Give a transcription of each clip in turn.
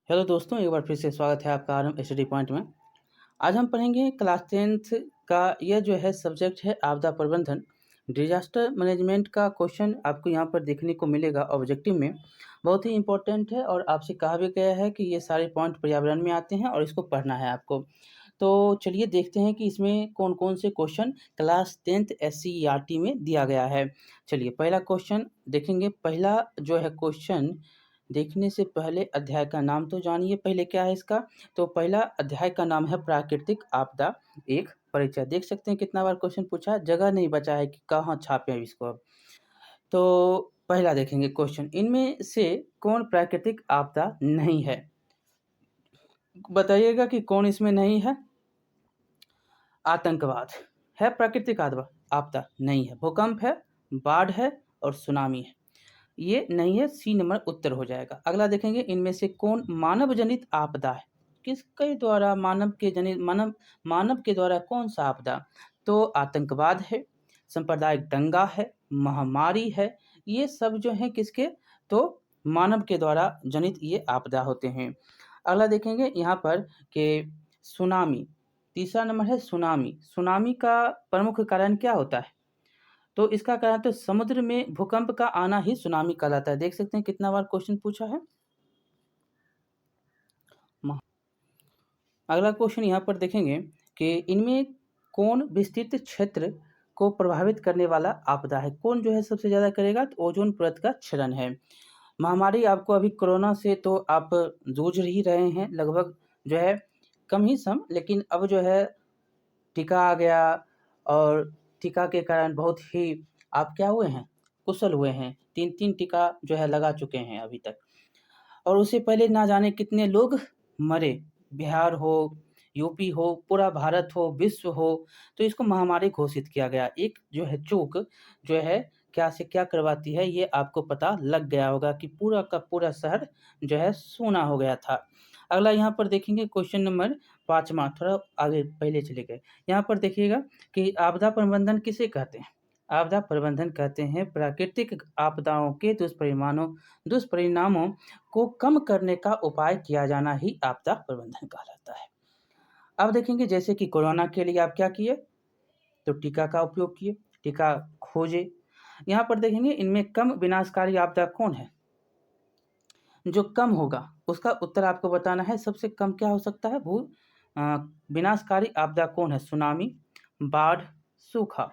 Hello दोस्तों, एक बार फिर से स्वागत है आपका आरएम स्टडी पॉइंट में। आज हम पढ़ेंगे क्लास 10th का यह जो है सब्जेक्ट है आपदा प्रबंधन। डिजास्टर मैनेजमेंट का क्वेश्चन आपको यहाँ पर देखने को मिलेगा ऑब्जेक्टिव में। बहुत ही इंपॉर्टेंट है और आपसे कहा भी गया है कि ये सारे पॉइंट पर्यावरण में आते हैं और इसको पढ़ना है आपको। तो चलिए देखते हैं कि इसमें कौन कौन से क्वेश्चन क्लास 10th SCERT में दिया गया है। चलिए पहला क्वेश्चन देखेंगे। पहला जो है क्वेश्चन देखने से पहले अध्याय का नाम तो जानिए पहले क्या है इसका। तो पहला अध्याय का नाम है प्राकृतिक आपदा एक परिचय। देख सकते हैं कितना बार क्वेश्चन पूछा, जगह नहीं बचा है कि कहाँ छापे इसको अब। तो पहला देखेंगे क्वेश्चन, इनमें से कौन प्राकृतिक आपदा नहीं है? बताइएगा कि कौन इसमें नहीं है। आतंकवाद है प्राकृतिक आपदा नहीं है। भूकंप है, बाढ़ है और सुनामी है, ये नहीं है। सी नंबर उत्तर हो जाएगा। अगला देखेंगे, इनमें से कौन मानव जनित आपदा है? किसके द्वारा मानव के द्वारा कौन सा आपदा? तो आतंकवाद है, सांप्रदायिक दंगा है, महामारी है, ये सब जो है किसके? तो मानव के द्वारा जनित ये आपदा होते हैं। अगला देखेंगे यहाँ पर कि सुनामी, तीसरा नंबर है सुनामी। सुनामी का प्रमुख कारण क्या होता है? तो इसका कारण तो समुद्र में भूकंप का आना ही सुनामी कहलाता है। देख सकते हैं कितना बार क्वेश्चन पूछा है। अगला क्वेश्चन यहाँ पर देखेंगे कि इनमें कौन विस्तृत क्षेत्र को प्रभावित करने वाला आपदा है? कौन जो है सबसे ज़्यादा करेगा? तो ओजोन परत का क्षरण है। महामारी आपको अभी कोरोना से तो आप जूझ ही रहे हैं लगभग जो है कम ही सम, लेकिन अब जो है टीका आ गया और टीका के कारण बहुत ही आप क्या हुए हैं? कुशल हुए हैं। 3-3 टीका जो है लगा चुके हैं अभी तक। और उससे पहले ना जाने कितने लोग मरे। बिहार हो, यूपी हो, पूरा भारत हो, विश्व हो, तो इसको महामारी घोषित किया गया। एक जो है चूक जो है क्या से क्या करवाती है, ये आपको पता लग गया होगा कि पूरा का पूरा शहर जो है सूना हो गया था। अगला यहाँ पर देखेंगे क्वेश्चन नंबर 5वां, थोड़ा आगे पहले चले गए। यहाँ पर देखिएगा कि आपदा प्रबंधन किसे कहते हैं? आपदा प्रबंधन कहते हैं प्राकृतिक आपदाओं के दुष्परिणामों को कम करने का उपाय किया जाना ही आपदा प्रबंधन कहलाता है। अब देखेंगे जैसे कि कोरोना के लिए आप क्या किए? तो टीका का उपयोग किए, टीका खोजे। यहाँ पर देखेंगे इनमें कम विनाशकारी आपदा कौन है? जो कम होगा उसका उत्तर आपको बताना है। सबसे कम क्या हो सकता है? विनाशकारी आपदा कौन है? सुनामी, बाढ़, सूखा।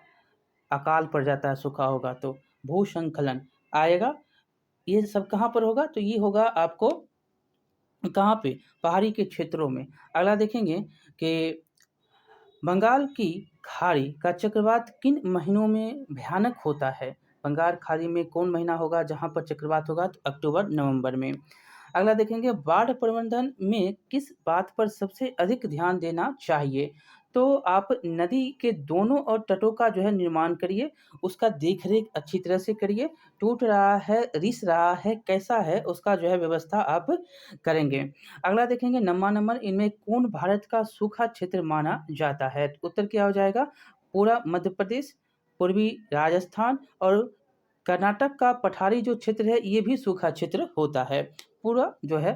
अकाल पड़ जाता है सूखा होगा तो। भूस्खलन आएगा। ये सब कहाँ पर होगा? तो ये होगा आपको कहाँ पे? पहाड़ी के क्षेत्रों में। अगला देखेंगे कि बंगाल की खाड़ी का चक्रवात किन महीनों में भयानक होता है? बंगाल खाड़ी में कौन महीना होगा जहाँ पर चक्रवात होगा? तो अक्टूबर नवंबर में। अगला देखेंगे, बाढ़ प्रबंधन में किस बात पर सबसे अधिक ध्यान देना चाहिए? तो आप नदी के दोनों ओर तटों का जो है निर्माण करिए, उसका देख-रेख अच्छी तरह से करिए। टूट रहा है, रिस रहा है, कैसा है उसका जो है व्यवस्था आप करेंगे। अगला देखेंगे नंबर इनमें कौन भारत का सूखा क्षेत्र माना जाता है? तो उत्तर क्या हो जाएगा? पूरा मध्य प्रदेश, पूर्वी राजस्थान और कर्नाटक का पठारी जो क्षेत्र है ये भी सूखा क्षेत्र होता है पूरा जो है।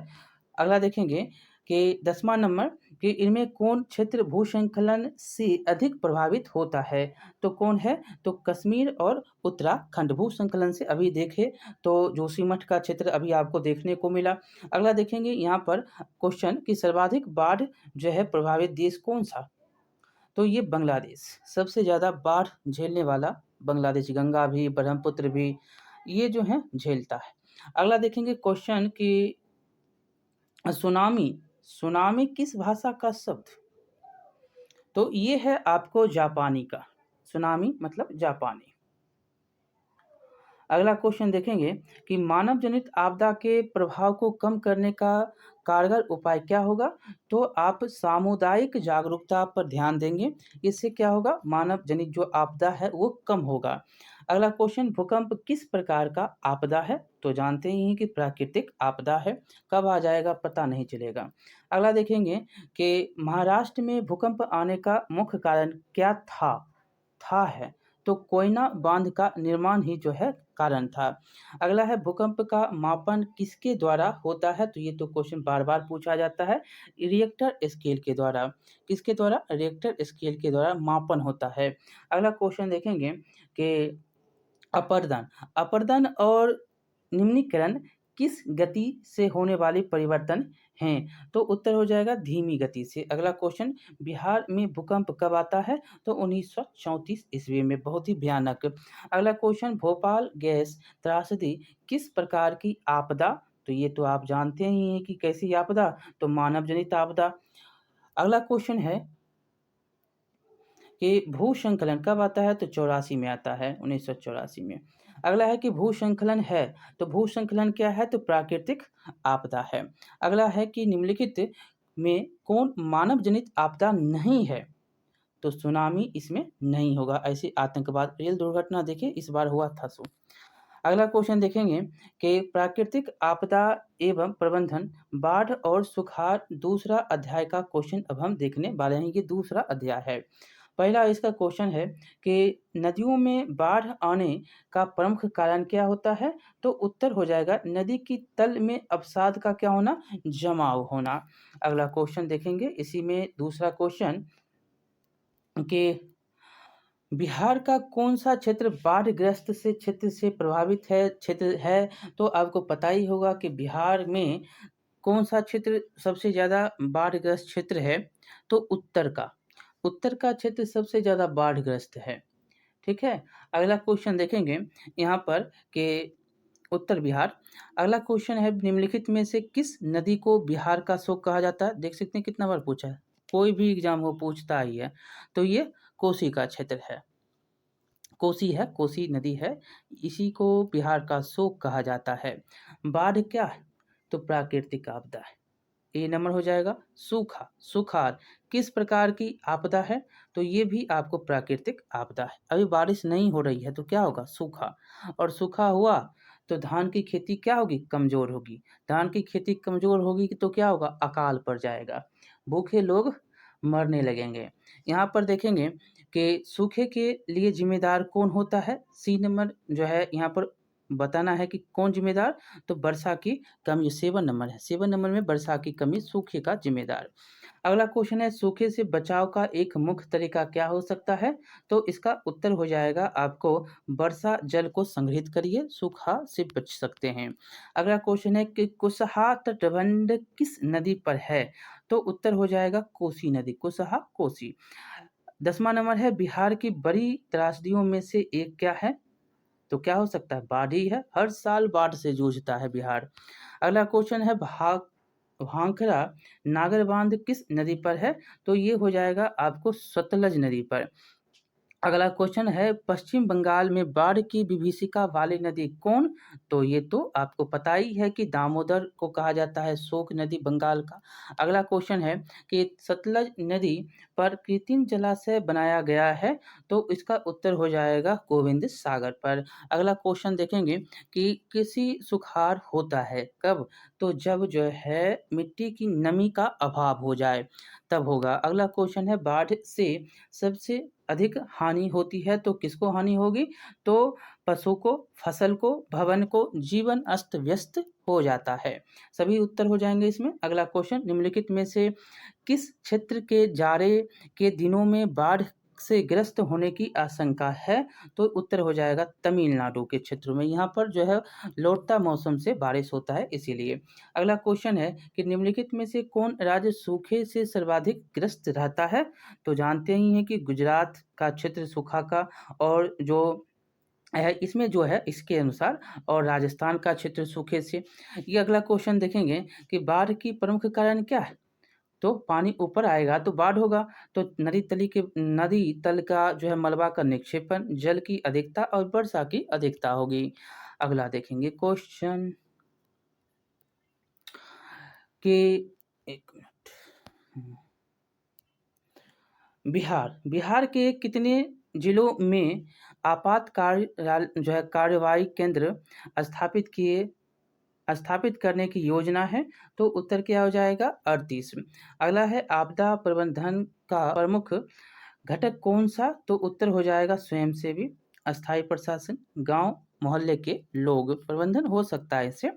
अगला देखेंगे कि 10वां नंबर कि इनमें कौन क्षेत्र भूस्खलन से अधिक प्रभावित होता है? तो कौन है? तो कश्मीर और उत्तराखंड। भूस्खलन से अभी देखें तो जोशीमठ का क्षेत्र अभी आपको देखने को मिला। अगला देखेंगे यहाँ पर क्वेश्चन कि सर्वाधिक बाढ़ जो है प्रभावित देश कौन सा? तो ये बांग्लादेश सबसे ज़्यादा बाढ़ झेलने वाला बांग्लादेश। गंगा भी, ब्रह्मपुत्र भी ये जो है झेलता है। अगला देखेंगे क्वेश्चन कि सुनामी, सुनामी किस भाषा का शब्द? तो ये है आपको जापानी का। सुनामी मतलब जापानी। अगला क्वेश्चन देखेंगे कि मानव जनित आपदा के प्रभाव को कम करने का कारगर उपाय क्या होगा? तो आप सामुदायिक जागरूकता पर ध्यान देंगे। इससे क्या होगा? मानव जनित जो आपदा है वो कम होगा। अगला क्वेश्चन, भूकंप किस प्रकार का आपदा है? तो जानते ही हैं कि प्राकृतिक आपदा है। कब आ जाएगा पता नहीं चलेगा। अगला देखेंगे कि महाराष्ट्र में भूकंप आने का मुख्य कारण क्या था है? तो कोयना बांध का निर्माण ही जो है कारण था। अगला है भूकंप का मापन किसके द्वारा होता है? तो ये तो क्वेश्चन बार-बार पूछा जाता है। रिएक्टर स्केल के द्वारा। किसके द्वारा? रिएक्टर स्केल के द्वारा मापन होता है। अगला क्वेश्चन देखेंगे कि अपरदन। अपरदन और निम्नीकरण किस गति से होने वाले परिवर्तन हैं? तो उत्तर हो जाएगा धीमी गति से। अगला क्वेश्चन, बिहार में भूकंप कब आता है? तो 1934 ईस्वी में, बहुत ही भयानक। अगला क्वेश्चन, भोपाल गैस त्रासदी किस प्रकार की आपदा? तो ये तो आप जानते ही हैं कि कैसी आपदा, तो मानव जनित आपदा। अगला क्वेश्चन है कि भूस्खलन कब आता है? तो 84 में आता है, 1984 में। अगला है कि भूस्खलन है, तो भूस्खलन क्या है? तो प्राकृतिक आपदा है। अगला है कि निम्नलिखित में कौन मानव जनित आपदा नहीं है? तो सुनामी इसमें नहीं होगा। ऐसी आतंकवाद, रेल दुर्घटना देखिए इस बार हुआ था सो। अगला क्वेश्चन देखेंगे कि प्राकृतिक आपदा एवं प्रबंधन, बाढ़ और सुखाड़ दूसरा अध्याय का क्वेश्चन अब हम देखने वाले हैं। ये दूसरा अध्याय है। पहला इसका क्वेश्चन है कि नदियों में बाढ़ आने का प्रमुख कारण क्या होता है? तो उत्तर हो जाएगा नदी की तल में अवसाद का क्या होना? जमाव होना। अगला क्वेश्चन देखेंगे इसी में दूसरा क्वेश्चन कि बिहार का कौन-सा क्षेत्र बाढ़ग्रस्त क्षेत्र से प्रभावित क्षेत्र है? तो आपको पता ही होगा कि बिहार में कौन-सा क्षेत्र सबसे ज़्यादा बाढ़ग्रस्त क्षेत्र है? तो उत्तर का। उत्तर का क्षेत्र सबसे ज़्यादा बाढ़ग्रस्त है, ठीक है? अगला क्वेश्चन देखेंगे यहाँ पर कि उत्तर बिहार। अगला क्वेश्चन है निम्नलिखित में से किस नदी को बिहार का शोक कहा जाता है? देख सकते हैं कितना बार पूछा है। कोई भी एग्ज़ाम हो पूछता ही है। तो ये कोसी का क्षेत्र है। कोसी है, कोसी नदी है, इसी को बिहार का शोक कहा जाता है। बाढ़ क्या है? तो प्राकृतिक आपदा है। ए नंबर हो जाएगा। सूखा, सुखाड़ किस प्रकार की आपदा है? तो ये भी आपको प्राकृतिक आपदा है। अभी बारिश नहीं हो रही है तो क्या होगा? सूखा। और सूखा हुआ तो धान की खेती क्या होगी? कमज़ोर होगी। धान की खेती कमज़ोर होगी तो क्या होगा? अकाल पड़ जाएगा। भूखे लोग मरने लगेंगे। यहाँ पर देखेंगे कि सूखे के लिए ज़िम्मेदार कौन होता है? सी नंबर जो है यहाँ पर बताना है कि कौन ज़िम्मेदार? तो वर्षा की कमी 7 नंबर है। 7 नंबर में वर्षा की कमी सूखे का ज़िम्मेदार। अगला क्वेश्चन है सूखे से बचाव का एक मुख्य तरीका क्या हो सकता है? तो इसका उत्तर हो जाएगा आपको वर्षा जल को संग्रहित करिए, सूखा से बच सकते हैं। अगला क्वेश्चन है कि कुशहा तटबंध किस नदी पर है? तो उत्तर हो जाएगा कोसी नदी, कुशहा कोसी। 10वां नंबर है बिहार की बड़ी त्रासदियों में से एक क्या है? तो क्या हो सकता है? बाढ़ ही है। हर साल बाढ़ से जूझता है बिहार। अगला क्वेश्चन है भाखड़ा नागर बांध किस नदी पर है? तो ये हो जाएगा आपको सतलज नदी पर। अगला क्वेश्चन है पश्चिम बंगाल में बाढ़ की विभीषिका वाली नदी कौन? तो ये तो आपको पता ही है कि दामोदर को कहा जाता है शोक नदी बंगाल का। अगला क्वेश्चन है कि सतलज नदी पर कृत्रिम जलाशय बनाया गया है, तो इसका उत्तर हो जाएगा गोविंद सागर पर। अगला क्वेश्चन देखेंगे कि कृषि सुखाड़ होता है कब? तो जब जो है मिट्टी की नमी का अभाव हो जाए तब होगा। अगला क्वेश्चन है बाढ़ से सबसे अधिक हानि होती है तो किसको हानि होगी? तो पशु को, फसल को, भवन को, जीवन अस्त-व्यस्त हो जाता है। सभी उत्तर हो जाएँगे इसमें। अगला क्वेश्चन निम्नलिखित में से किस क्षेत्र के जाड़े के दिनों में बाढ़ से ग्रस्त होने की आशंका है? तो उत्तर हो जाएगा तमिलनाडु के क्षेत्रों में। यहाँ पर जो है लौटता मौसम से बारिश होता है इसीलिए। अगला क्वेश्चन है कि निम्नलिखित में से कौन राज्य सूखे से सर्वाधिक ग्रस्त रहता है? तो जानते ही हैं कि गुजरात का क्षेत्र सूखा का और जो है इसमें जो है इसके अनुसार और राजस्थान का क्षेत्र सूखे से। ये अगला क्वेश्चन देखेंगे कि बाढ़ की प्रमुख कारण क्या है? तो पानी ऊपर आएगा तो बाढ़ होगा। तो नदी तल का जो है मलबा का निक्षेपण, जल की अधिकता और वर्षा की अधिकता होगी। अगला देखेंगे क्वेश्चन कि 1 मिनट। बिहार के कितने जिलों में आपात कार्यवाही केंद्र स्थापित करने की योजना है? तो उत्तर क्या हो जाएगा? 38। अगला है आपदा प्रबंधन का प्रमुख घटक कौन-सा? तो उत्तर हो जाएगा स्वयंसेवी, अस्थायी प्रशासन, गाँव मोहल्ले के लोग, प्रबंधन हो सकता है इससे।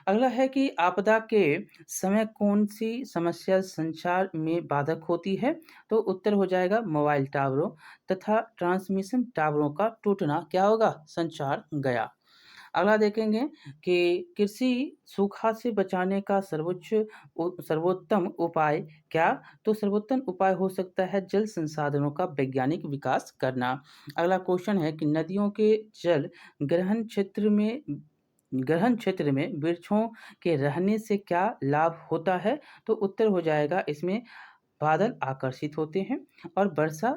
अगला है कि आपदा के समय कौन-सी समस्या संचार में बाधक होती है? तो उत्तर हो जाएगा मोबाइल टावरों तथा ट्रांसमिशन टावरों का टूटना क्या होगा? संचार गया। अगला देखेंगे कि कृषि सूखा से बचाने का सर्वोत्तम उपाय क्या? तो सर्वोत्तम उपाय हो सकता है जल संसाधनों का वैज्ञानिक विकास करना। अगला क्वेश्चन है कि नदियों के जल ग्रहण क्षेत्र में वृक्षों के रहने से क्या लाभ होता है? तो उत्तर हो जाएगा इसमें बादल आकर्षित होते हैं और वर्षा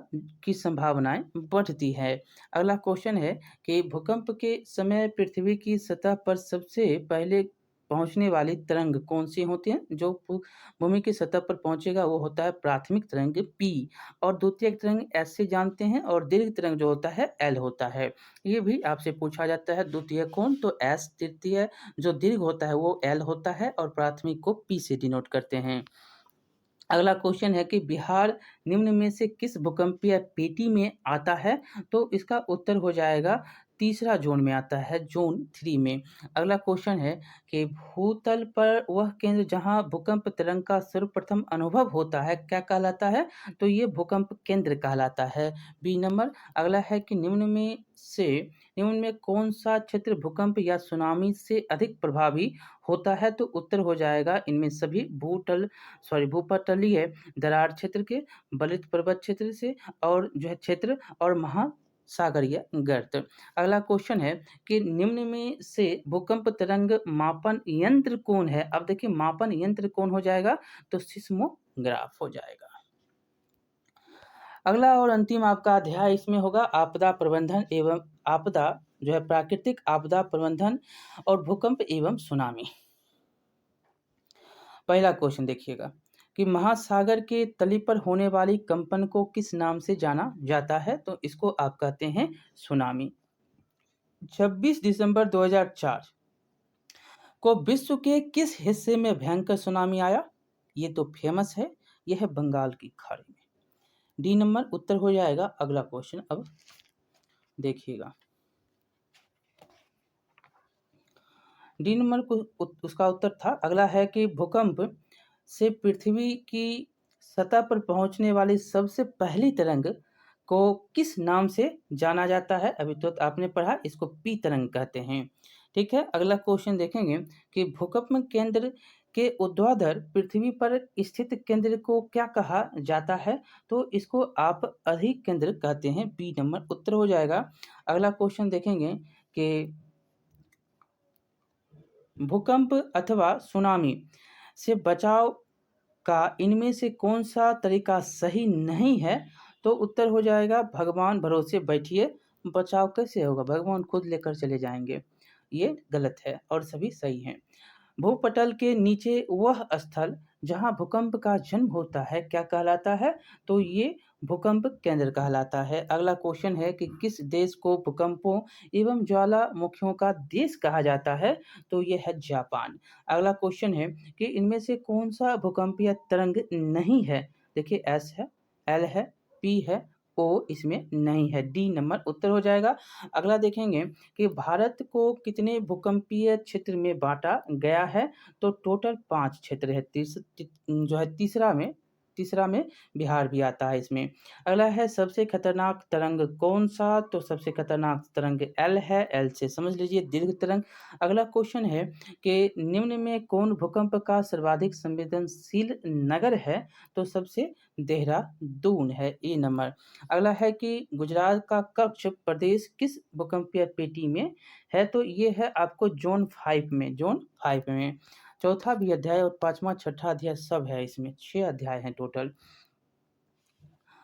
की संभावनाएं बढ़ती है। अगला क्वेश्चन है कि भूकंप के समय पृथ्वी की सतह पर सबसे पहले पहुंचने वाली तरंग कौन सी होती है? जो भूमि की सतह पर पहुंचेगा वो होता है प्राथमिक तरंग पी, और द्वितीयक तरंग एस से जानते हैं, और दीर्घ तरंग जो होता है एल होता है। ये भी आपसे पूछा जाता है। द्वितीय कौन? तो एस। तृतीय जो दीर्घ होता है वो एल होता है, और प्राथमिक को पी से डिनोट करते हैं। अगला क्वेश्चन है कि बिहार निम्न में से किस भूकंपीय पेटी में आता है? तो इसका उत्तर हो जाएगा तीसरा जोन में आता है, जोन 3 में। अगला क्वेश्चन है कि भूतल पर वह केंद्र जहां भूकंप तरंग का सर्वप्रथम अनुभव होता है क्या कहलाता है? तो ये भूकंप केंद्र कहलाता है, बी नंबर। अगला है कि निम्न में कौन सा क्षेत्र भूकंप या सुनामी से अधिक प्रभावी होता है? तो उत्तर हो जाएगा इनमें सभी भूपटलीय दरार क्षेत्र के, बलित पर्वत क्षेत्र से, और जो है क्षेत्र, और महासागरीय गर्त। अगला क्वेश्चन है कि निम्न में से भूकंप तरंग मापन यंत्र कौन है? अब देखिए मापन यंत्र कौन हो जाएगा? तो सिस्मोग्राफ हो जाएगा। अगला और अंतिम आपका अध्याय इसमें होगा आपदा प्रबंधन एवं आपदा जो है प्राकृतिक आपदा प्रबंधन और भूकंप एवं सुनामी। पहला क्वेश्चन देखिएगा कि महासागर के तली पर होने वाली कंपन को किस नाम से जाना जाता है? तो इसको आप कहते हैं सुनामी। 26 दिसंबर 2004 को विश्व के किस हिस्से में भयंकर सुनामी आया? ये तो फेमस है, यह है बंगाल की खाड़ी में। डी नंबर उत्तर हो जाएगा। अगला क्वेश्चन अब देखिएगा। डी नंबर को उसका उत्तर था। अगला है कि भूकंप से पृथ्वी की सतह पर पहुंचने वाली सबसे पहली तरंग को किस नाम से जाना जाता है? अभी तो आपने पढ़ा, इसको पी तरंग कहते हैं। ठीक है। अगला क्वेश्चन देखेंगे कि भूकंप केंद्र के ऊर्ध्वाधर पृथ्वी पर स्थित केंद्र को क्या कहा जाता है? तो इसको आप अधिकेंद्र कहते हैं, बी नंबर उत्तर हो जाएगा। अगला क्वेश्चन देखेंगे कि भूकंप अथवा सुनामी से बचाव का इनमें से कौन सा तरीका सही नहीं है? तो उत्तर हो जाएगा भगवान भरोसे बैठिए। बचाव कैसे होगा? भगवान खुद लेकर चले जाएंगे। ये गलत है और सभी सही हैं। भूपटल के नीचे वह स्थल जहां भूकंप का जन्म होता है क्या कहलाता है? तो ये भूकंप केंद्र कहलाता है। अगला क्वेश्चन है कि किस देश को भूकंपों एवं ज्वालामुखियों का देश कहा जाता है? तो ये है जापान। अगला क्वेश्चन है कि इनमें से कौन सा भूकंपीय तरंग नहीं है? देखिए एस है, एल है, पी है, ओ इसमें नहीं है, डी नंबर उत्तर हो जाएगा। अगला देखेंगे कि भारत को कितने भूकंपीय क्षेत्र में बांटा गया है? तो टोटल 5 क्षेत्र है। जो है तीसरा में बिहार भी आता है इसमें। अगला है सबसे खतरनाक तरंग कौन सा? तो सबसे खतरनाक तरंग एल है, एल से समझ लीजिए दीर्घ तरंग। अगला क्वेश्चन है कि निम्न में कौन भूकंप का सर्वाधिक संवेदनशील नगर है? तो सबसे देहरादून है, ए नंबर। अगला है कि गुजरात का कच्छ प्रदेश किस भूकंपीय पेटी में है? तो ये है आपको जोन 5 में, जोन 5 में। चौथा भी अध्याय और पांचवा छठा अध्याय सब है इसमें, 6 अध्याय हैं टोटल।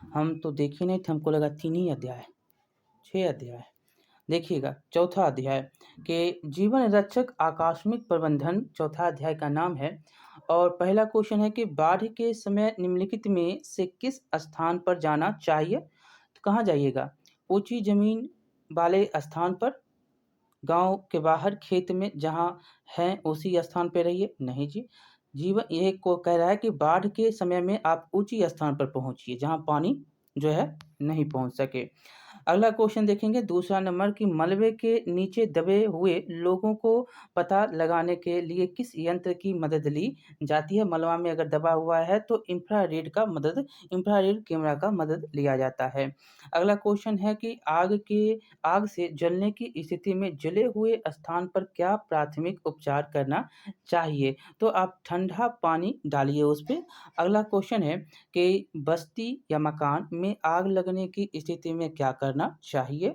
हम तो देखे नहीं थे, हमको लगा 3 ही अध्याय, 6 अध्याय। देखिएगा चौथा अध्याय के जीवन रक्षक आकस्मिक प्रबंधन, चौथा अध्याय का नाम है। और पहला क्वेश्चन है कि बाढ़ के समय निम्नलिखित में से किस स्थान पर जाना चाहिए? तो कहाँ जाइएगा? ऊंची जमीन वाले स्थान पर, गांव के बाहर, खेत में, जहां हैं उसी स्थान पर रहिए? नहीं जी। जीवन यह को कह रहा है कि बाढ़ के समय में आप ऊंची स्थान पर पहुंचिए जहां पानी जो है नहीं पहुंच सके। अगला क्वेश्चन देखेंगे दूसरा नंबर कि मलबे के नीचे दबे हुए लोगों को पता लगाने के लिए किस यंत्र की मदद ली जाती है। मलबा में अगर दबा हुआ है तो इंफ्रारेड कैमरा का मदद लिया जाता है। अगला क्वेश्चन है कि आग से जलने की स्थिति में जले हुए स्थान पर क्या प्राथमिक उपचार करना चाहिए। तो आप ठंडा पानी डालिए उस पे। अगला क्वेश्चन है कि बस्ती या मकान में आग लगने की स्थिति में क्या करना चाहिए।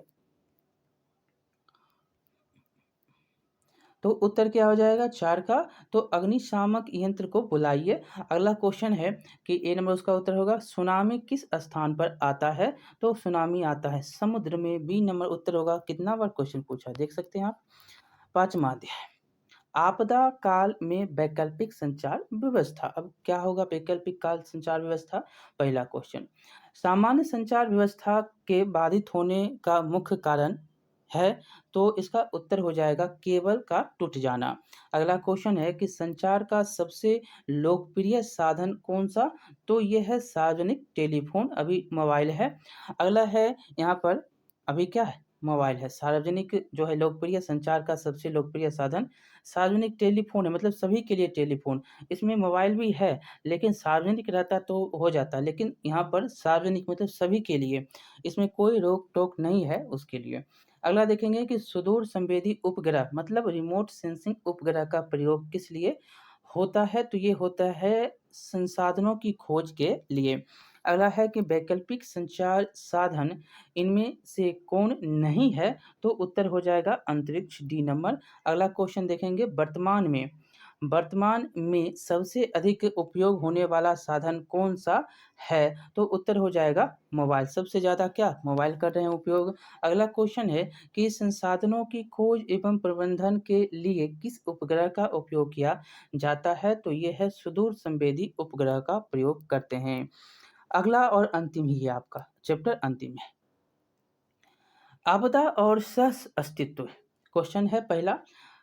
तो उत्तर क्या हो जाएगा 4 का। तो अग्निशामक यंत्र को बुलाइए। अगला क्वेश्चन है कि ए नंबर उसका उत्तर होगा सुनामी किस स्थान पर आता है। तो सुनामी आता है समुद्र में। बी नंबर उत्तर होगा। कितना बार क्वेश्चन पूछा देख सकते हैं आप। 5वां अध्याय आपदा काल में वैकल्पिक संचार व्यवस्था। अब क्या होगा वैकल्पिक काल संचार व्यवस्था। पहला क्वेश्चन सामान्य संचार व्यवस्था के बाधित होने का मुख्य कारण है। तो इसका उत्तर हो जाएगा केबल का टूट जाना। अगला क्वेश्चन है कि संचार का सबसे लोकप्रिय साधन कौन सा। तो यह है सार्वजनिक टेलीफोन। अभी मोबाइल है। अगला है यहाँ पर अभी क्या है मोबाइल है। सार्वजनिक जो है लोकप्रिय संचार का सबसे लोकप्रिय साधन सार्वजनिक टेलीफोन है। मतलब सभी के लिए टेलीफोन। इसमें मोबाइल भी है लेकिन सार्वजनिक रहता तो हो जाता। लेकिन यहाँ पर सार्वजनिक मतलब सभी के लिए। इसमें कोई रोक टोक नहीं है उसके लिए। अगला देखेंगे कि सुदूर संवेदी उपग्रह मतलब रिमोट सेंसिंग उपग्रह का प्रयोग किस लिए होता है। तो ये होता है संसाधनों की खोज के लिए। अगला है कि वैकल्पिक संचार साधन इनमें से कौन नहीं है। तो उत्तर हो जाएगा अंतरिक्ष। D number. अगला क्वेश्चन देखेंगे वर्तमान में सबसे अधिक उपयोग होने वाला साधन कौन सा है। तो उत्तर हो जाएगा मोबाइल। सबसे ज़्यादा क्या मोबाइल कर रहे हैं उपयोग। अगला क्वेश्चन है कि संसाधनों की खोज एवं प्रबंधन के लिए किस उपग्रह का उपयोग किया जाता है। तो ये है सुदूर संवेदी उपग्रह का प्रयोग करते हैं। अगला और अंतिम ही है आपका चैप्टर अंतिम है आपदा और सह अस्तित्व। क्वेश्चन है पहला।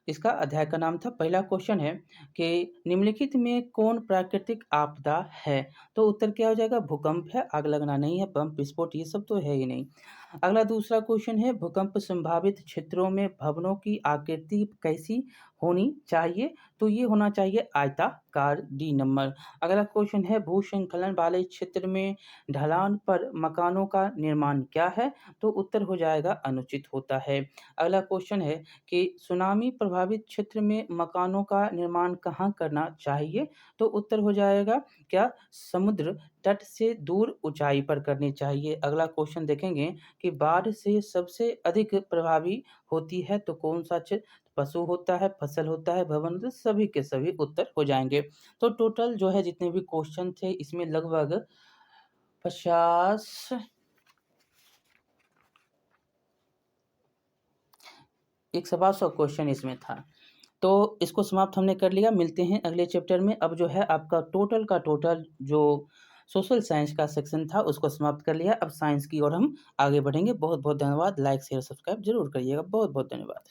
इसका अध्याय का नाम था। पहला क्वेश्चन है कि निम्नलिखित में कौन प्राकृतिक आपदा है। तो उत्तर क्या हो जाएगा भूकंप है। आग लगना नहीं है। बम विस्फोट ये सब तो है ही नहीं। अगला दूसरा क्वेश्चन है भूकंप संभावित क्षेत्रों में भवनों की आकृति कैसी होनी चाहिए। तो ये होना चाहिए आयताकार। D number. अगला क्वेश्चन है भूस्खलन वाले क्षेत्र में ढलान पर मकानों का निर्माण क्या है। तो उत्तर हो जाएगा अनुचित होता है। अगला क्वेश्चन है कि सुनामी प्रभावित क्षेत्र में मकानों का निर्माण कहाँ करना चाहिए। तो उत्तर हो जाएगा क्या समुद्र तट से दूर ऊंचाई पर करनी चाहिए। अगला क्वेश्चन देखेंगे कि बाढ़ से सबसे अधिक प्रभावी होती है तो कौन सा क्षेत्र। पशु होता है फसल होता है भवन होता है। सभी के सभी उत्तर हो जाएंगे। तो टोटल जो है जितने भी क्वेश्चन थे इसमें लगभग 50 100 क्वेश्चन इसमें था। तो इसको समाप्त हमने कर लिया। मिलते हैं अगले चैप्टर में। अब जो है आपका टोटल का टोटल जो सोशल साइंस का सेक्शन था उसको समाप्त कर लिया। अब साइंस की ओर हम आगे बढ़ेंगे। बहुत बहुत धन्यवाद। लाइक शेयर सब्सक्राइब जरूर करिएगा। बहुत बहुत धन्यवाद।